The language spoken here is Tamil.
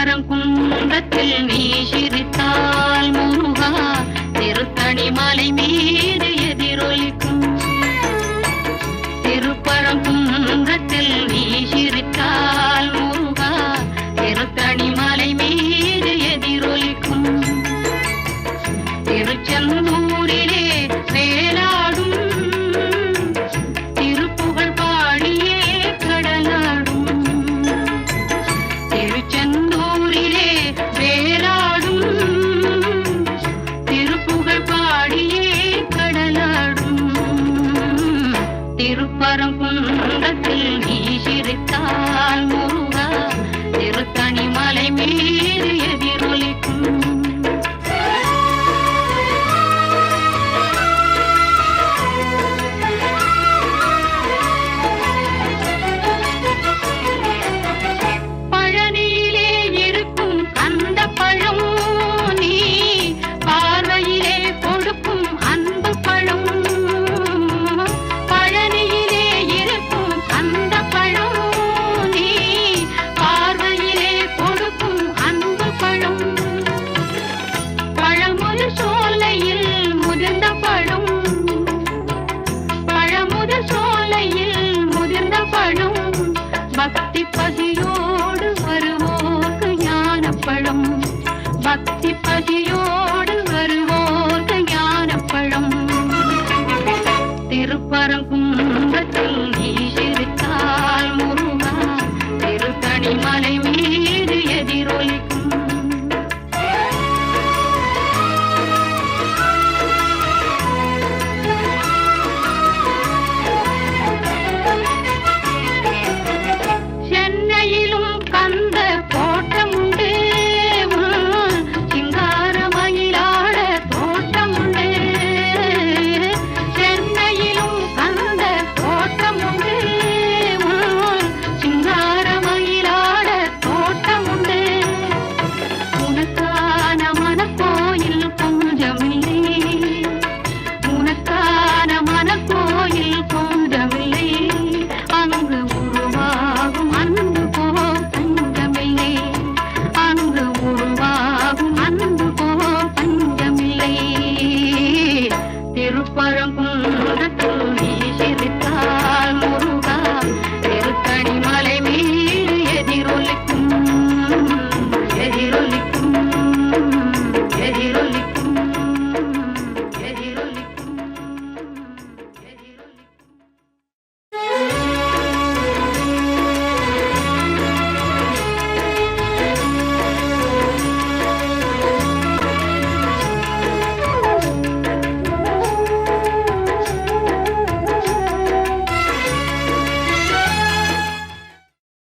திருப்பரங்குன்றத்தில் நீ சிரித்தால் முருகா திருத்தணி மலை மீது எதிரொலிக்கும். திருப்பரங்குன்றத்தில் நீ சிரித்தால் முருகா திருத்தணி மலை மீது எதிரொலிக்கும். திருச்செந்தூரிலே வேலாடும் திருப்புகழ் பாடியே கடலாடும். திருச்செந்தூரிலே வேலாடும் திருப்புகழ் பாடியே கடலாடும். திருப்பரங்குன்றத்தில் நீ சிரித்தால் முருகா திருத்தணி மலை மீது எதிரொலிக்கும். பக்தி பசி